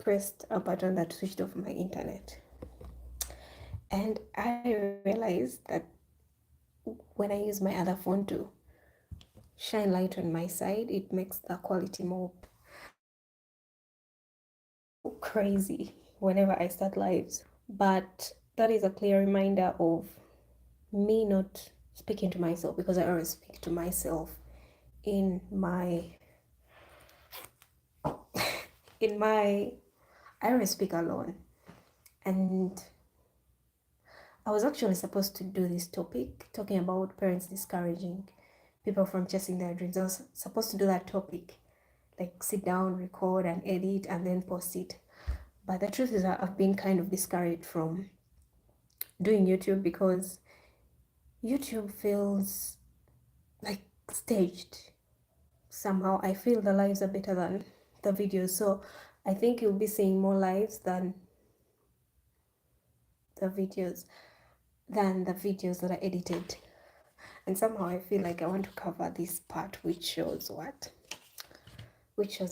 pressed a button that switched off my internet. And I realized that when I use my other phone to shine light on my side, it makes the quality more crazy whenever I start lives. But that is a clear reminder of me not speaking to myself, because I always speak to myself in my I always speak alone. And I was actually supposed to do this topic talking about parents discouraging people from chasing their dreams. I was supposed to do that topic, like sit down, record, and edit, and then post it. But the truth is that I've been kind of discouraged from doing YouTube, because YouTube feels like staged. Somehow I feel the lives are better than the videos. So I think you'll be seeing more lives than the videos that are edited. And somehow I feel like I want to cover this part, which shows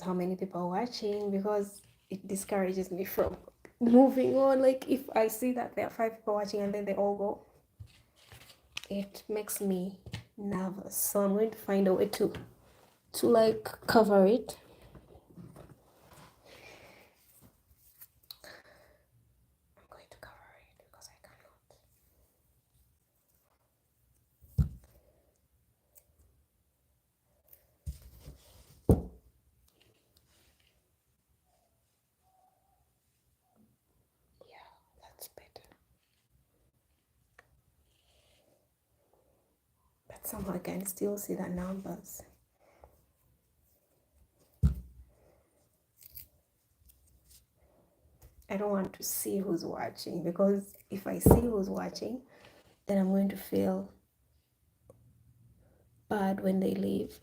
how many people are watching, because it discourages me from moving on. Like if I see that there are 5 people watching and then they all go, it makes me nervous. So I'm going to find a way to like cover it. I'm going to cover it because I cannot. Yeah, that's better. But somehow I can still see the numbers. I don't want to see who's watching, because if I see who's watching, then I'm going to feel bad when they leave.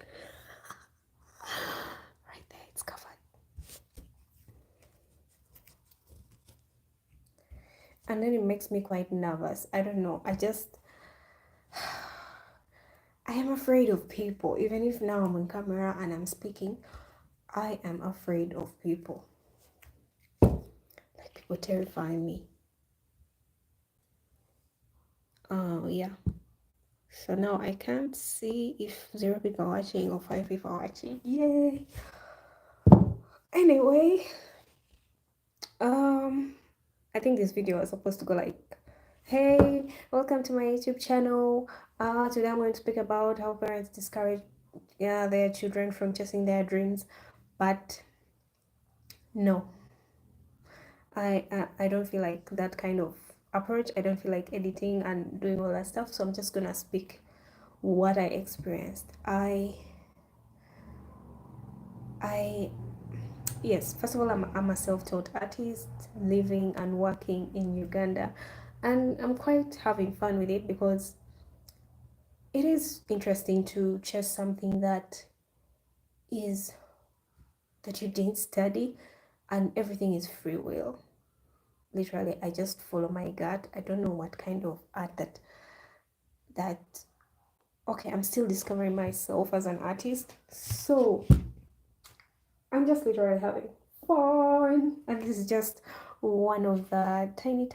Right there, it's covered. And then it makes me quite nervous. I don't know. I am afraid of people. Even if now I'm on camera and I'm speaking, I am afraid of people. Like, people terrify me. Oh, yeah. So now I can't see if 0 people are watching or 5 people are watching. Yay! Anyway, I think this video was supposed to go like, hey, welcome to my YouTube channel. Today I'm going to speak about how parents discourage their children from chasing their dreams. But no, I don't feel like that kind of approach. I don't feel like editing and doing all that stuff. So I'm just gonna speak what I experienced. Yes, first of all, I'm a self-taught artist living and working in Uganda, and I'm quite having fun with it, because it is interesting to chase something that you didn't study, and everything is free will. Literally, I just follow my gut. I don't know what kind of art that okay, I'm still discovering myself as an artist, so I'm just literally having fun. And this is just one of the tiny,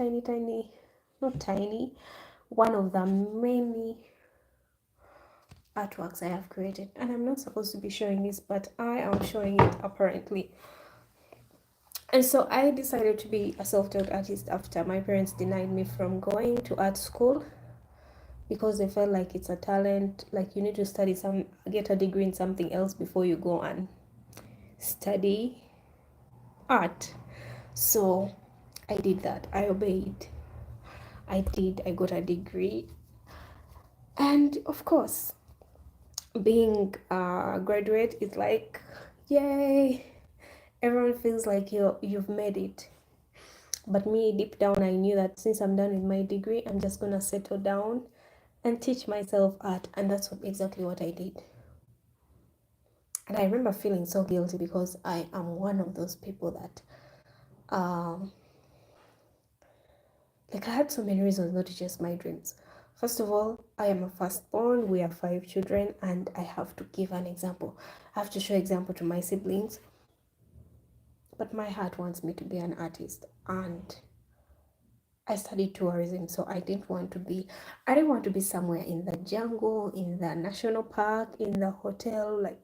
not tiny, one of the many artworks I have created. And I'm not supposed to be showing this, but I am showing it apparently. And so I decided to be a self-taught artist after my parents denied me from going to art school, because they felt like it's a talent, like you need to get a degree in something else before you go and study art. So I did that. I obeyed. I got a degree. And of course, being a graduate is like, yay, everyone feels like you've made it. But me, deep down, I knew that since I'm done with my degree, I'm just gonna settle down and teach myself art. And that's exactly what I did. And I remember feeling so guilty, because I am one of those people that like, I had so many reasons not to chase my dreams. First of all, I am a firstborn. We are 5 children, and I have to give an example. I have to show example to my siblings. but my heart wants me to be an artist. And I studied tourism, so I didn't want to be somewhere in the jungle, in the national park, in the hotel, like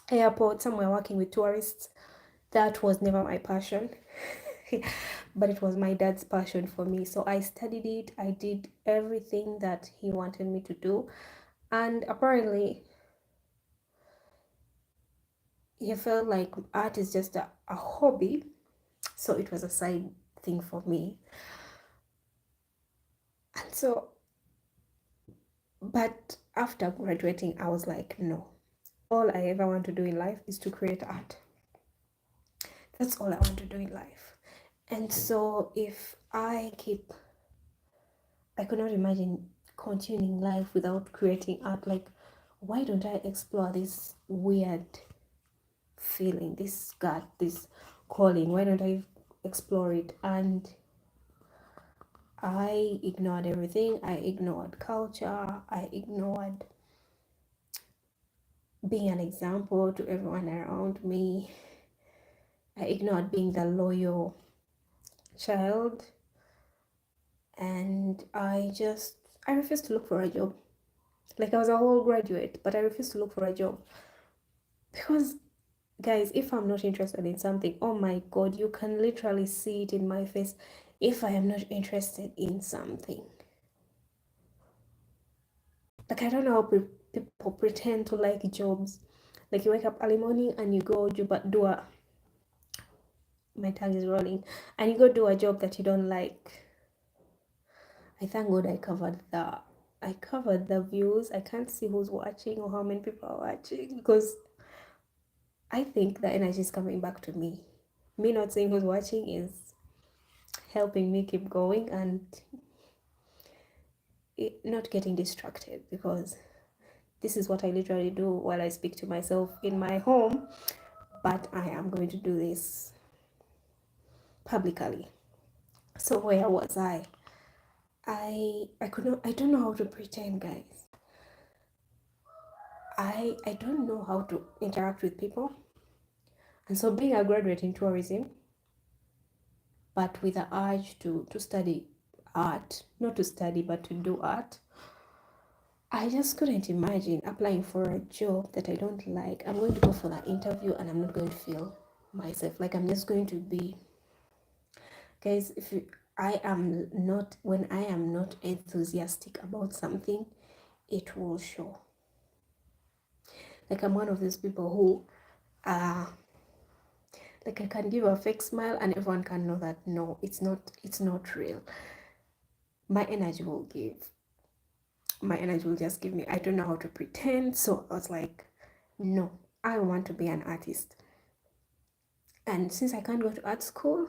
airport, somewhere working with tourists. That was never my passion. But it was my dad's passion for me. So I studied it. I did everything that he wanted me to do. And apparently, he felt like art is just a hobby. So it was a side thing for me. And so, but after graduating, I was like, no, all I ever want to do in life is to create art. That's all I want to do in life. And so if I could not imagine continuing life without creating art. Like, why don't I explore this weird feeling, this gut, this calling? Why don't I explore it? And I ignored everything. I ignored culture. I ignored being an example to everyone around me. I ignored being the loyal child. And I refused to look for a job. Like, I was a whole graduate, but I refused to look for a job. Because, guys, if I'm not interested in something, oh my God, you can literally see it in my face. If I am not interested in something, like, I don't know how people pretend to like jobs. Like, you wake up early morning and you go my tongue is rolling, and you go do a job that you don't like. I thank God I covered the views. I can't see who's watching or how many people are watching, because I think the energy is coming back to me. Me not seeing who's watching is helping me keep going and not getting distracted, because this is what I literally do while I speak to myself in my home. But I am going to do this publicly. So where was I? I don't know how to pretend, guys. I don't know how to interact with people. And so being a graduate in tourism, but with the urge to study art, not to study, but to do art, I just couldn't imagine applying for a job that I don't like. I'm going to go for that interview and I'm not going to feel myself. Like, I'm just going to be, guys, when I am not enthusiastic about something, it will show. Like, I'm one of those people who like, I can give a fake smile and everyone can know that no, it's not real. My energy will just give me, I don't know how to pretend. So I was like, no, I want to be an artist. And since I can't go to art school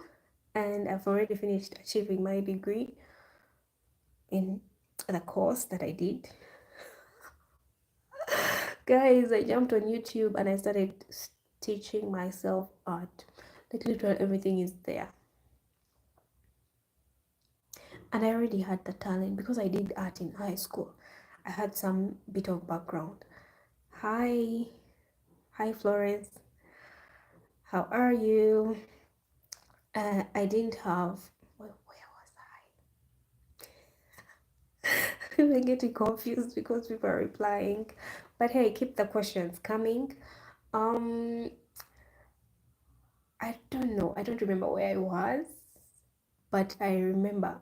and I've already finished achieving my degree in the course that I did, guys, I jumped on YouTube and I started teaching myself art. Like, literally everything is there. And I already had the talent because I did art in high school. I had some bit of background. Hi Florence, how are you? I didn't have, where was I? I'm getting confused because people are replying. But hey, keep the questions coming. I don't know. I don't remember where I was, but I remember.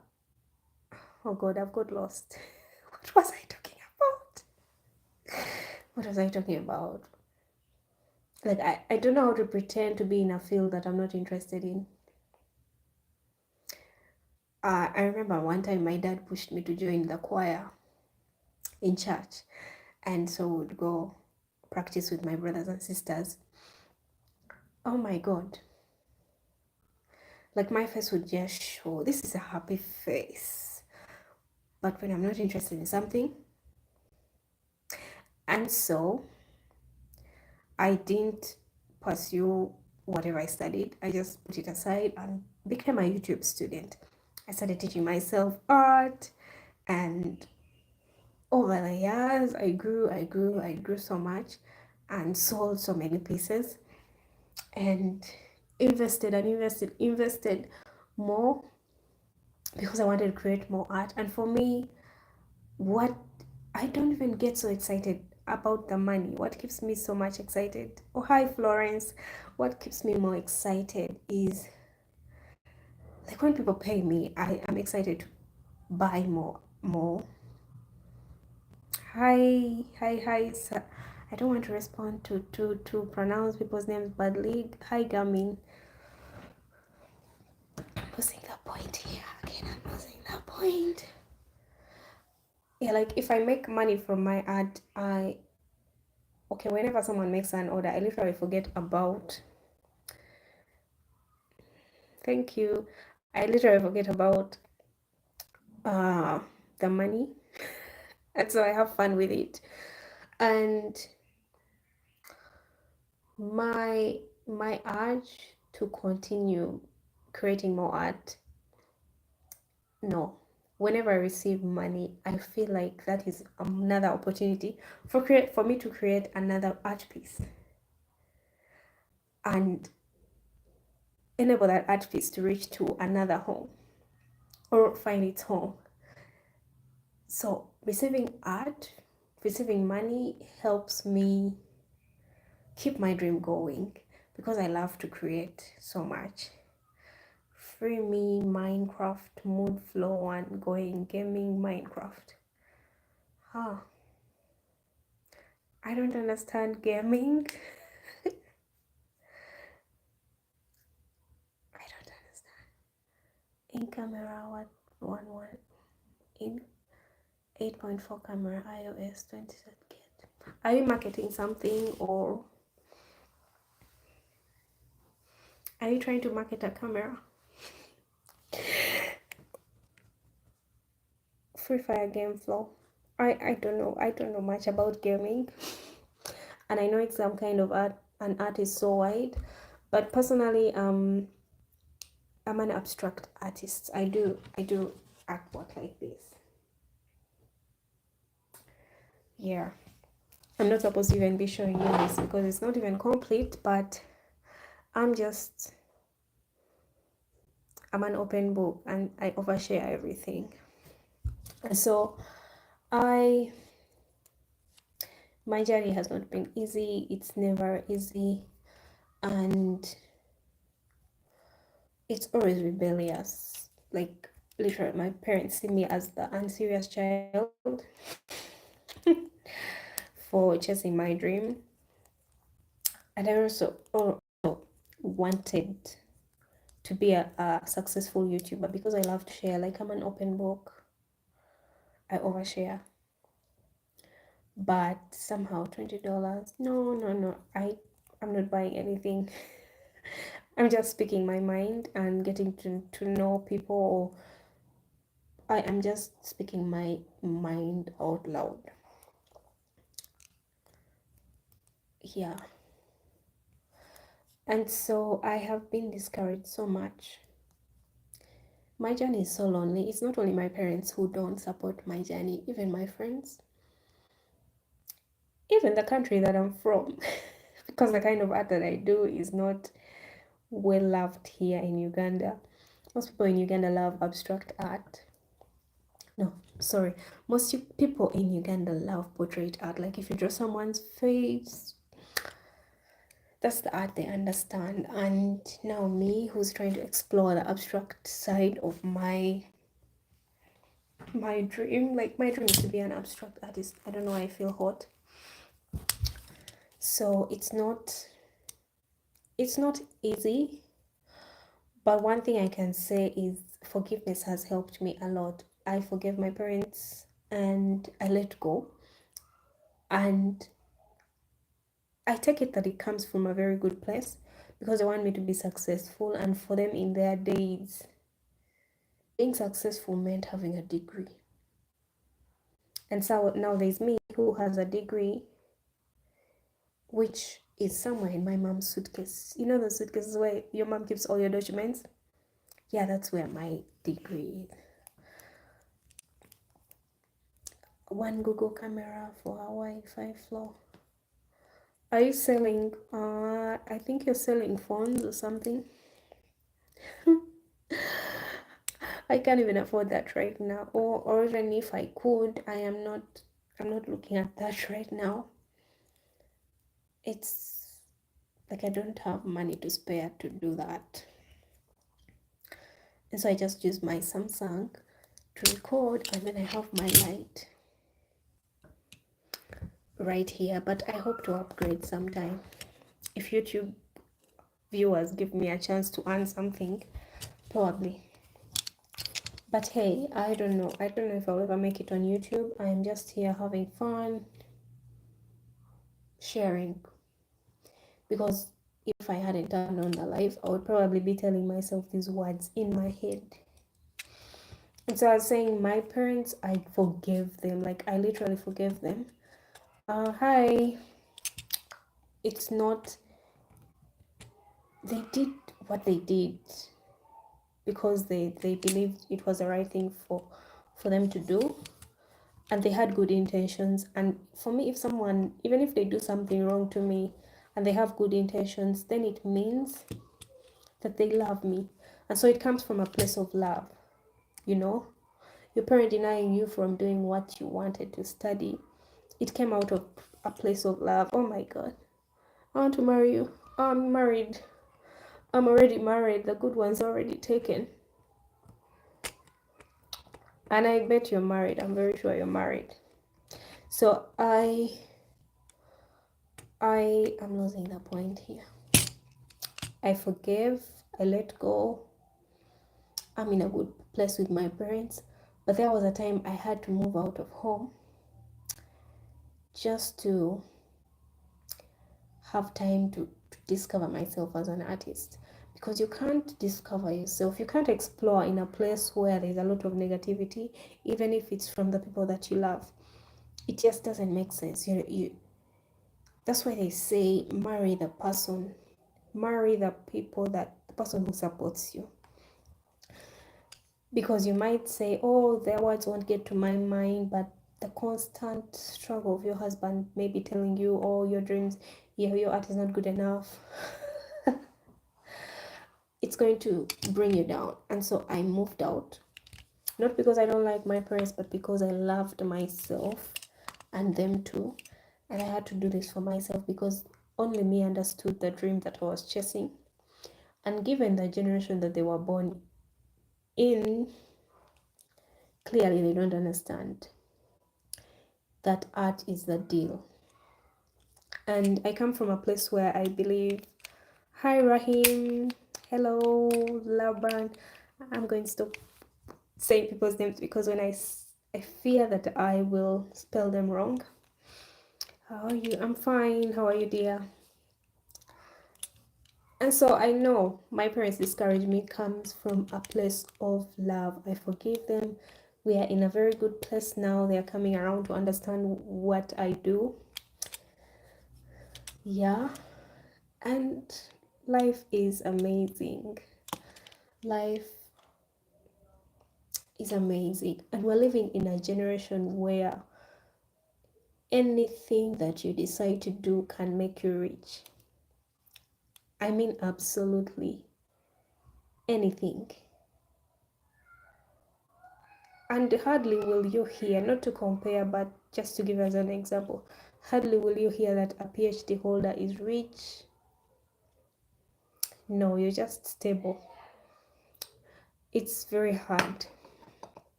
Oh God, I've got lost. What was I talking about? What was I talking about? Like, I don't know how to pretend to be in a field that I'm not interested in. I remember one time my dad pushed me to join the choir in church, and so would go practice with my brothers and sisters. Oh my God. Like, my face would just show, this is a happy face. But when I'm not interested in something, and so I didn't pursue whatever I studied. I just put it aside and became a YouTube student. I started teaching myself art, and over the years, I grew so much and sold so many pieces. And invested more because I wanted to create more art. And for me, what I don't even get so excited about the money. What keeps me so much excited? Oh, hi, Florence. What keeps me more excited is like when people pay me, I am excited to buy more. Hi, sir. I don't want to respond to pronounce people's names badly. Hi, Gamin. I'm losing the point here. Again, I'm losing the point. Yeah, like if I make money from my art, whenever someone makes an order, I literally forget about, thank you. I literally forget about uh the money. And so I have fun with it. And my urge to continue creating more art, no. Whenever I receive money, I feel like that is another opportunity for me to create another art piece and enable that art piece to reach to another home or find its home. So receiving money helps me keep my dream going because I love to create so much. Free me, Minecraft, mood flow, and going gaming Minecraft. Huh. I don't understand gaming. I don't understand. In camera, what one in 8.4 camera, iOS 27 kit. Are you marketing something or are you trying to market a camera? Free Fire game flow. I don't know. I don't know much about gaming, and I know it's some kind of art. An art is so wide, but personally, I'm an abstract artist. I do artwork like this. Yeah, I'm not supposed to even be showing you this because it's not even complete. But I'm just I'm an open book and I overshare everything. And so I my journey has not been easy. It's never easy, and it's always rebellious. Like literally, my parents see me as the unserious child for chasing my dream, and I also wanted to be a successful YouTuber because I love to share. Like I'm an open book, I overshare. But somehow $20, no, I'm not buying anything. I'm just speaking my mind and getting to know people. I am just speaking my mind out loud. Yeah. And so I have been discouraged so much. My journey is so lonely. It's not only my parents who don't support my journey, even my friends, even the country that I'm from, because the kind of art that I do is not well loved here in Uganda. Most people in Uganda love abstract art. No, sorry. Most people in Uganda love portrait art. Like if you draw someone's face, that's the art they understand. And now me, who's trying to explore the abstract side of my dream, like my dream is to be an abstract artist. I don't know why I feel hot. So it's not easy, but one thing I can say is forgiveness has helped me a lot. I forgave my parents and I let go, and I take it that it comes from a very good place because they want me to be successful, and for them in their days being successful meant having a degree. And so now there's me who has a degree which is somewhere in my mom's suitcase. You know the suitcases where your mom keeps all your documents? Yeah, that's where my degree is. One Google camera for Hawaii 5 floor. Are you selling? I think you're selling phones or something. I can't even afford that right now. Or even if I could, I'm not looking at that right now. It's like I don't have money to spare to do that. And so I just use my Samsung to record, and then I have my light right here. But I hope to upgrade sometime. If YouTube viewers give me a chance to earn something, probably. But hey, I don't know. I don't know if I'll ever make it on YouTube. I am just here having fun, sharing. Because if I hadn't turned on the live, I would probably be telling myself these words in my head. And so I was saying, my parents, I forgive them. Like, I literally forgive them. Hi. It's not, they did what they did because they believed it was the right thing for them to do, and they had good intentions. And for me, if someone, even if they do something wrong to me and they have good intentions, then it means that they love me. And so it comes from a place of love, you know. Your parent denying you from doing what you wanted to study, it came out of a place of love. Oh my god, I want to marry you. I'm married. I'm already married. The good one's already taken. And I bet you're married. I'm very sure you're married. So I am losing the point here. I forgive, I let go. I'm in a good place with my parents. But there was a time I had to move out of home just to have time to discover myself as an artist. Because you can't discover yourself, you can't explore in a place where there's a lot of negativity, even if it's from the people that you love. It just doesn't make sense. That's why they say marry the person, marry the person who supports you. Because you might say, oh, their words won't get to my mind, but the constant struggle of your husband maybe telling you, oh, your dreams, your art is not good enough, it's going to bring you down. And so I moved out, not because I don't like my parents, but because I loved myself and them too. And I had to do this for myself because only me understood the dream that I was chasing. And given the generation that they were born in, clearly they don't understand that art is the deal. And I come from a place where I believe, hi Rahim, hello Laban. I'm going to stop saying people's names because when I fear that I will spell them wrong. How are you? I'm fine. How are you, dear? And so I know my parents' discouragement comes from a place of love. I forgive them. We are in a very good place now. They are coming around to understand what I do. Yeah. And life is amazing. Life is amazing. And we're living in a generation where anything that you decide to do can make you rich. I mean, absolutely anything. And hardly will you hear, not to compare, but just to give us an example, hardly will you hear that a PhD holder is rich. No, you're just stable. It's very hard.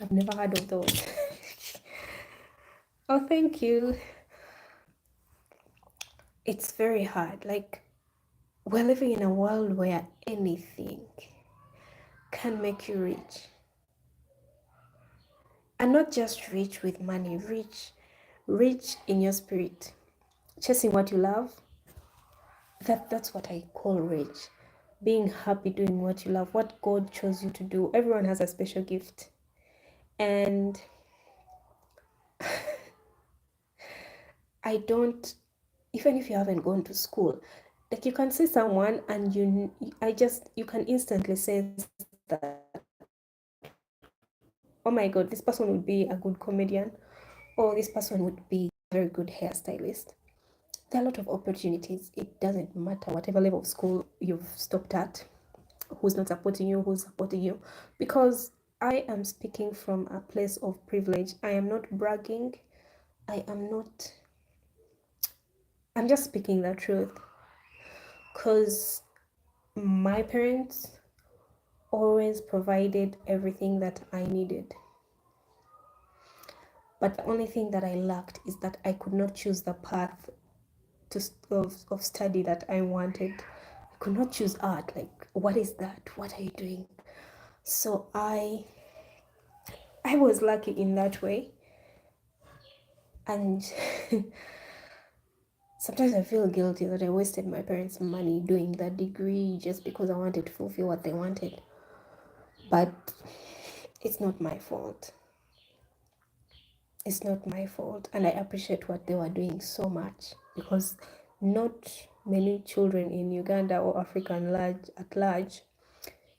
I've never heard of those. Oh, thank you. It's very hard. Like, we're living in a world where anything can make you rich. And not just rich with money, rich in your spirit. Chasing what you love, that's what I call rich. Being happy doing what you love, what God chose you to do. Everyone has a special gift. And I don't, even if you haven't gone to school, like you can see someone and you can instantly say that, oh my God, this person would be a good comedian, or this person would be a very good hairstylist. There are a lot of opportunities. It doesn't matter whatever level of school you've stopped at, who's not supporting you, who's supporting you. Because I am speaking from a place of privilege. I am not bragging. I am not, I'm just speaking the truth. Because my parents always provided everything that I needed. But the only thing that I lacked is that I could not choose the path of study that I wanted. I could not choose art. Like, what is that? What are you doing? So I was lucky in that way. And sometimes I feel guilty that I wasted my parents' money doing that degree just because I wanted to fulfill what they wanted. But it's not my fault. It's not my fault. And I appreciate what they were doing so much, because not many children in Uganda or Africa at large,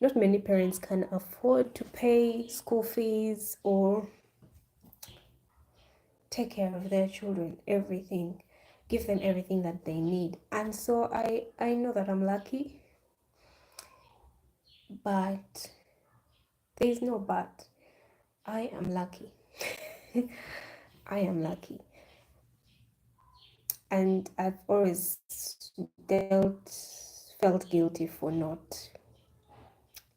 not many parents can afford to pay school fees or take care of their children, everything, give them everything that they need. And so I know that I'm lucky, but there is no but. I am lucky. I am lucky. And I've always felt guilty for not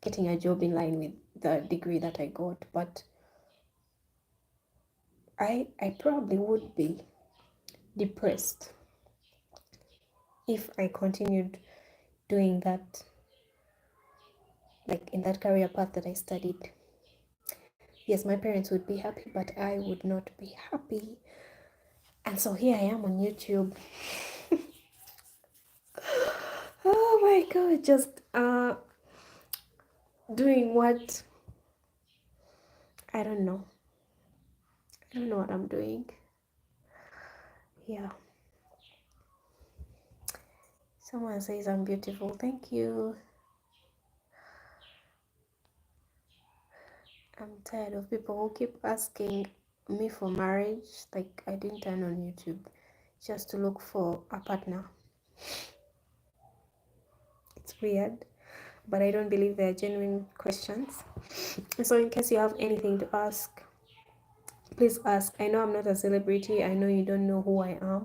getting a job in line with the degree that I got. But I probably would be depressed if I continued doing that, like in that career path that I studied. Yes, my parents would be happy, but I would not be happy. And so here I am on YouTube. Oh my god, just doing what I don't know. I don't know what I'm doing. Yeah. Someone says I'm beautiful. Thank you. I'm tired of people who keep asking me for marriage. Like, I didn't turn on YouTube just to look for a partner. It's weird, but I don't believe they are genuine questions. So in case you have anything to ask, please ask. I know I'm not a celebrity. I know you don't know who I am,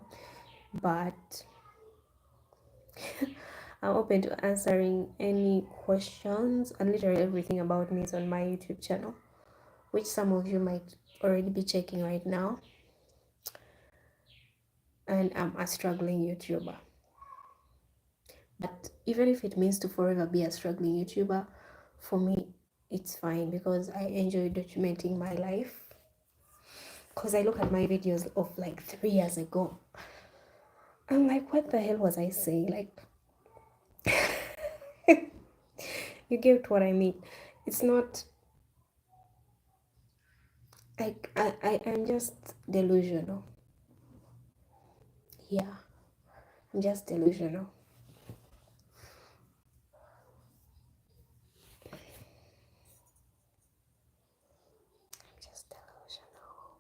but I'm open to answering any questions, and literally everything about me is on my YouTube channel, which some of you might already be checking right now. And I'm a struggling YouTuber. But even if it means to forever be a struggling YouTuber, for me, it's fine, because I enjoy documenting my life. Because I look at my videos of like 3 years ago, I'm like, what the hell was I saying? Like, you get what I mean. It's not like I'm just delusional. Yeah, I'm just delusional. I'm just delusional.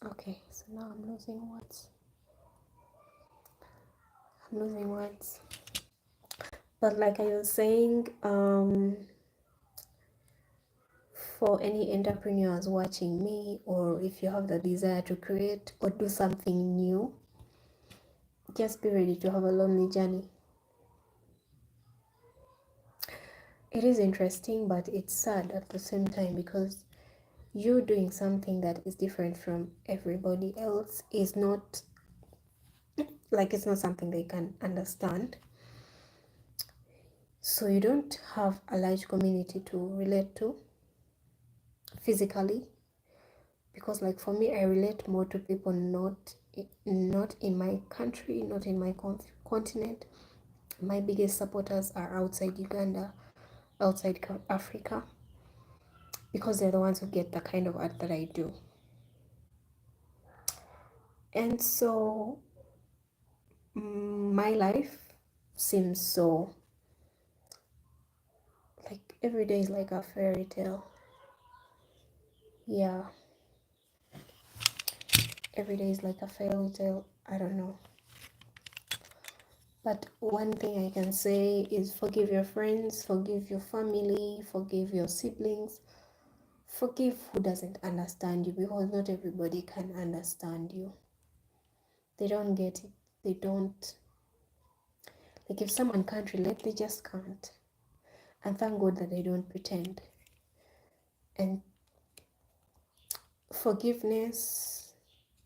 Okay, so now I'm losing words. But like I was saying, for any entrepreneurs watching me, or if you have the desire to create or do something new, just be ready to have a lonely journey. It is interesting, but it's sad at the same time, because you doing something that is different from everybody else is not like, it's not something they can understand. So you don't have a large community to relate to physically, because like for me, I relate more to people not in my country, not in my continent. My biggest supporters are outside Uganda, outside Africa, because they're the ones who get the kind of art that I do. And so my life seems so like every day is like a fairy tale. Yeah, every day is like a fairy tale. I don't know. But one thing I can say is forgive your friends, forgive your family, forgive your siblings, forgive who doesn't understand you, because not everybody can understand you. They don't get it. They don't. Like, if someone can't relate, they just can't. And thank God that they don't pretend. And forgiveness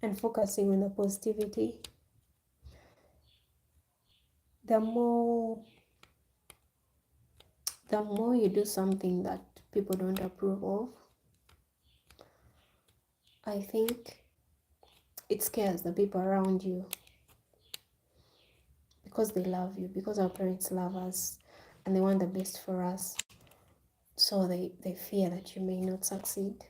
and focusing on the positivity, the more you do something that people don't approve of, I think it scares the people around you, because they love you, because our parents love us and they want the best for us. So they fear that you may not succeed.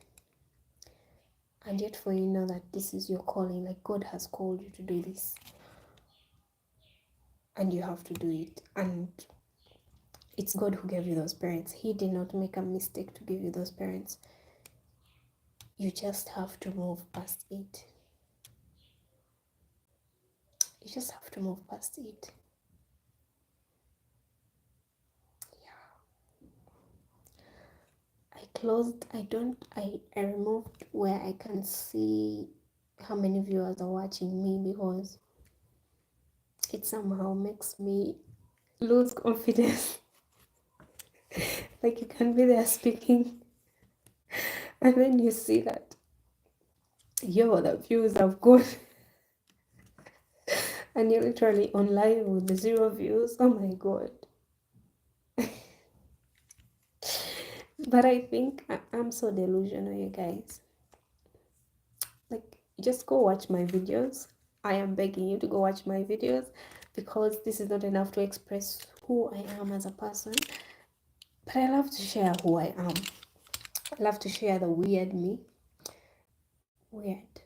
And yet for you know that this is your calling, like God has called you to do this. And you have to do it. And it's God who gave you those parents. He did not make a mistake to give you those parents. You just have to move past it. You just have to move past it. I removed where I can see how many viewers are watching me, because it somehow makes me lose confidence. Like, you can be there speaking and then you see that the views have gone and you're literally on live with the 0 views. Oh my God. But I think I'm so delusional, you guys. Like, just go watch my videos. I am begging you to go watch my videos, because this is not enough to express who I am as a person. But I love to share who I am. I love to share the weird me. Weird.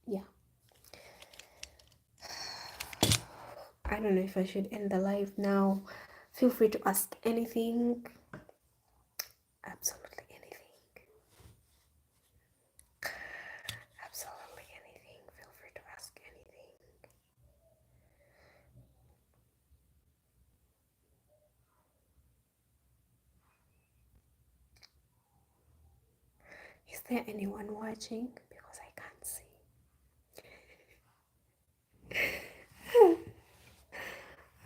Yeah. I don't know if I should end the live now. Feel free to ask anything. Absolutely anything. Absolutely anything. Feel free to ask anything. Is there anyone watching? Because I can't see.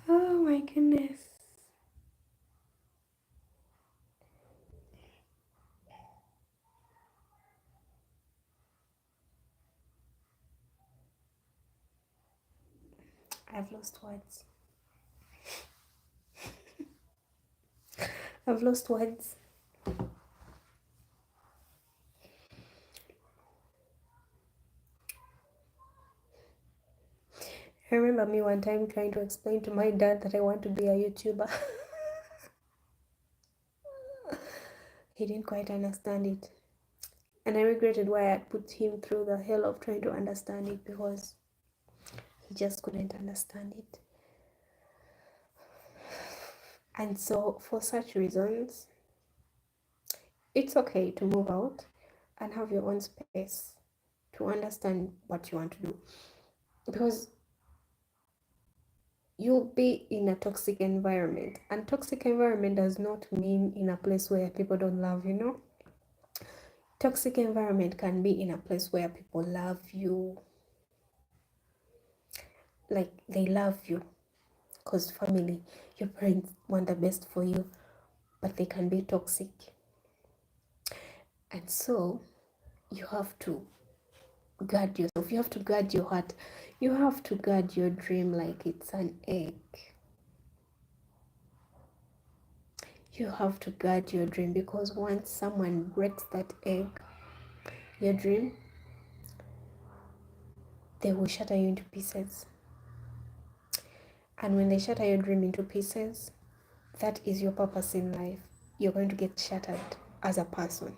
Oh my goodness. I've lost words. I've lost words. I remember me one time trying to explain to my dad that I want to be a YouTuber. He didn't quite understand it. And I regretted why I put him through the hell of trying to understand it, because he just couldn't understand it. And so, for such reasons, it's okay to move out and have your own space to understand what you want to do. Because you'll be in a toxic environment. And toxic environment does not mean in a place where people don't love you, no? Toxic environment can be in a place where people love you. Like, they love you. Because family, your parents want the best for you. But they can be toxic. And so, you have to guard yourself. You have to guard your heart. You have to guard your dream like it's an egg. You have to guard your dream, because once someone breaks that egg, your dream, they will shatter you into pieces. And when they shatter your dream into pieces, that is your purpose in life. You're going to get shattered as a person.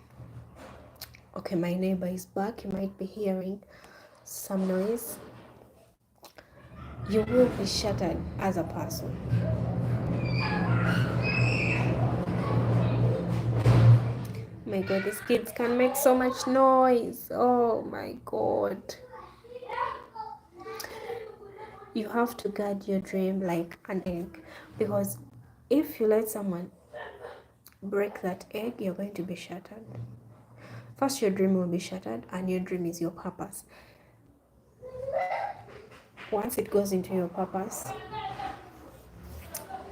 Okay, my neighbor is back. You might be hearing some noise. You will be shattered as a person. My god, these kids can make so much noise. Oh my god. You have to guard your dream like an egg, because if you let someone break that egg, you're going to be shattered. First, your dream will be shattered, and your dream is your purpose. Once it goes into your purpose,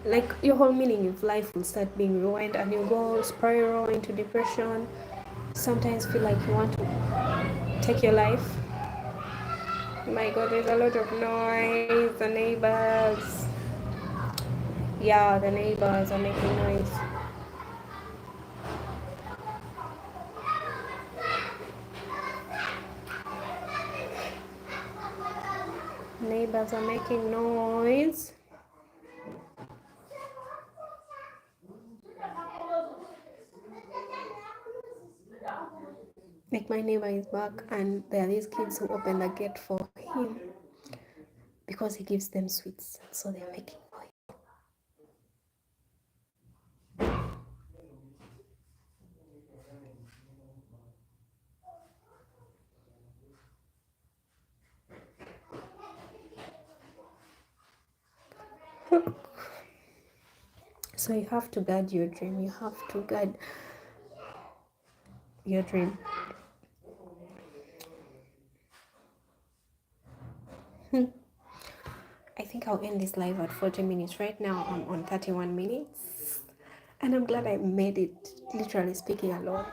like your whole meaning of life will start being ruined, and you go spiral into depression. Sometimes feel like you want to take your life. My god, there's a lot of noise. The neighbors. Yeah, the neighbors are making noise. Neighbors are making noise. Like my neighbor is back, and there are these kids who open the gate for him because he gives them sweets, so they're making noise. So you have to guard your dream. You have to guard your dream. I think I'll end this live at 40 minutes. Right now I'm on 31 minutes. And I'm glad I made it, literally speaking alone.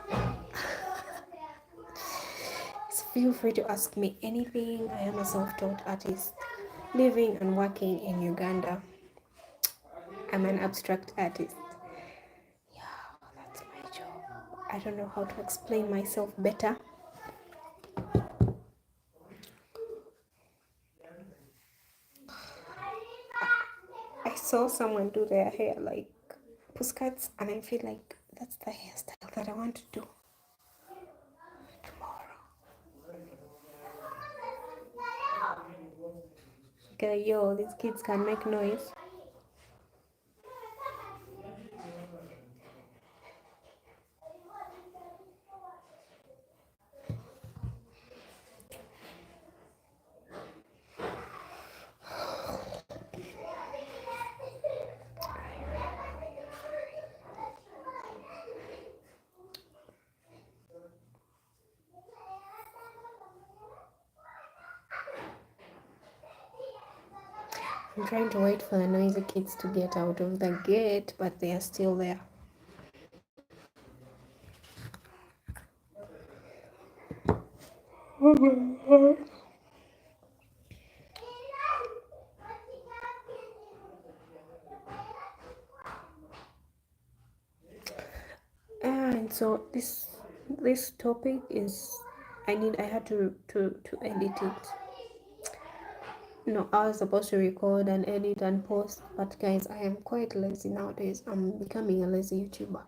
So feel free to ask me anything. I am a self-taught artist living and working in Uganda. I'm an abstract artist. Yeah, that's my job. I don't know how to explain myself better. I saw someone do their hair like puskats, and I feel like that's the hairstyle that I want to do tomorrow. Okay, yo, these kids can make noise. I'm trying to wait for the noisy kids to get out of the gate, but they are still there. And so this topic is, I had to edit it. No, I was supposed to record and edit and post, but guys, I am quite lazy nowadays. I'm becoming a lazy YouTuber.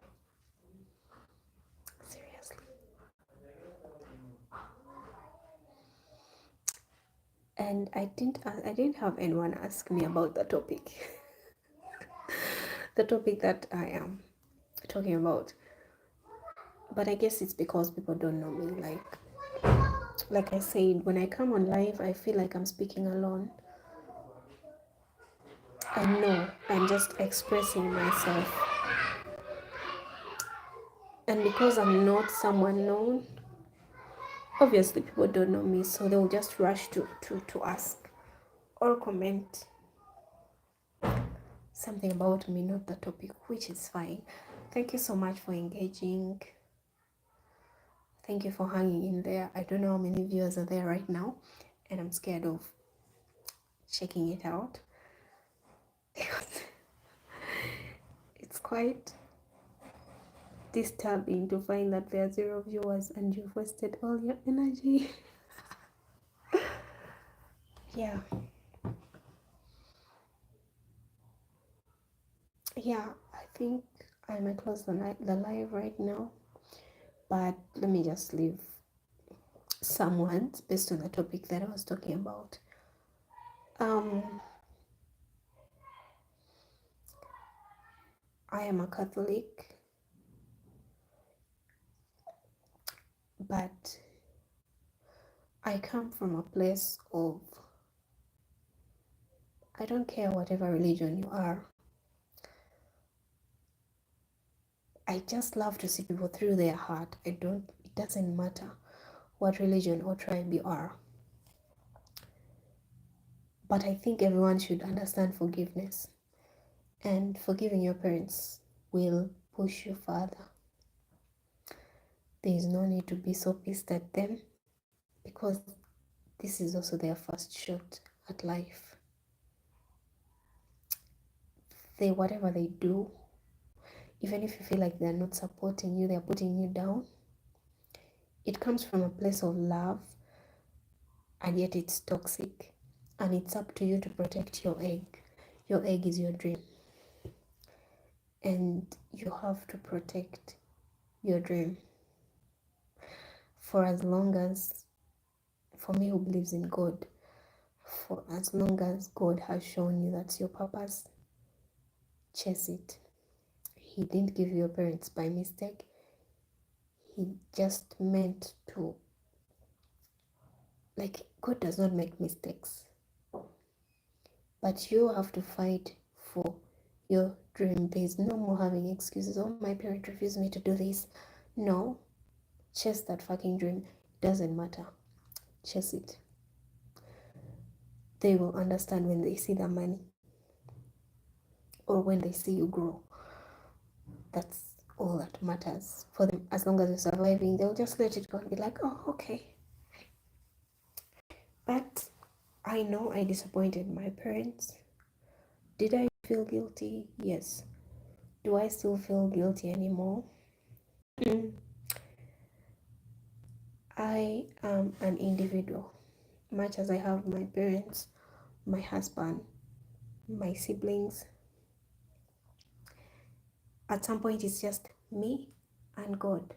Seriously. And I didn't have anyone ask me about the topic. The topic that I am talking about. But I guess it's because people don't know me. Like I said, when I come on live, I feel like I'm speaking alone. I know I'm just expressing myself. And because I'm not someone known, obviously people don't know me, so they'll just rush to ask or comment something about me, not the topic, which is fine. Thank you so much for engaging. Thank you for hanging in there. I don't know how many viewers are there right now, and I'm scared of checking it out. It's quite disturbing to find that there are 0 viewers and you've wasted all your energy. Yeah, I think I might close the live right now, but let me just leave some words based on the topic that I was talking about. I am a Catholic. but I come from a place of, I don't care whatever religion you are. I just love to see people through their heart. It doesn't matter what religion or tribe you are. But I think everyone should understand forgiveness. And forgiving your parents will push you further. There is no need to be so pissed at them, because this is also their first shot at life. Whatever they do, even if you feel like they're not supporting you, they're putting you down, it comes from a place of love, and yet it's toxic. And it's up to you to protect your egg. Your egg is your dream. And you have to protect your dream. For as long as, for me who believes in God, for as long as God has shown you that's your purpose, chase it. He didn't give you your parents by mistake. He just meant to, like, God does not make mistakes. But you have to fight for your dream. There's no more having excuses. Oh, my parent refused me to do this. No. Chase that fucking dream. It doesn't matter. Chase it. They will understand when they see the money, or when they see you grow. That's all that matters for them. As long as you're surviving, they'll just let it go and be like, oh, okay. But I know I disappointed my parents. Did I feel guilty? Yes. Do I still feel guilty anymore? I am an individual. Much as I have my parents, my husband, my siblings, at some point it's just me and God.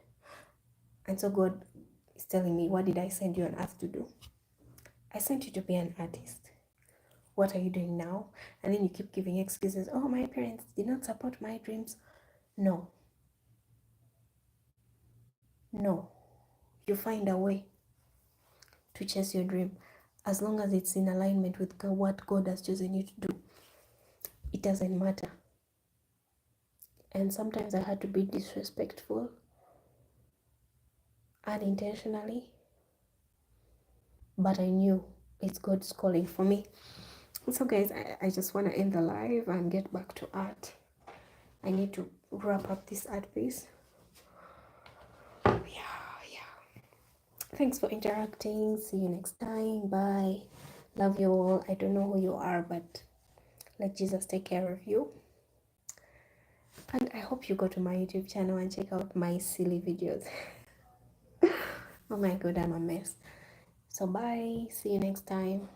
And so God is telling me, what did I send you on earth to do? I sent you to be an artist. What are you doing now? And then you keep giving excuses. Oh, my parents did not support my dreams. No. No. You find a way to chase your dream. As long as it's in alignment with what God has chosen you to do, it doesn't matter. And sometimes I had to be disrespectful unintentionally, but I knew it's God's calling for me. So guys, I just want to end the live and get back to art. I need to wrap up this art piece. Yeah. Thanks for interacting. See you next time. Bye. Love you all. I don't know who you are, but let Jesus take care of you. And I hope you go to my YouTube channel and check out my silly videos. Oh my God, I'm a mess. So bye. See you next time.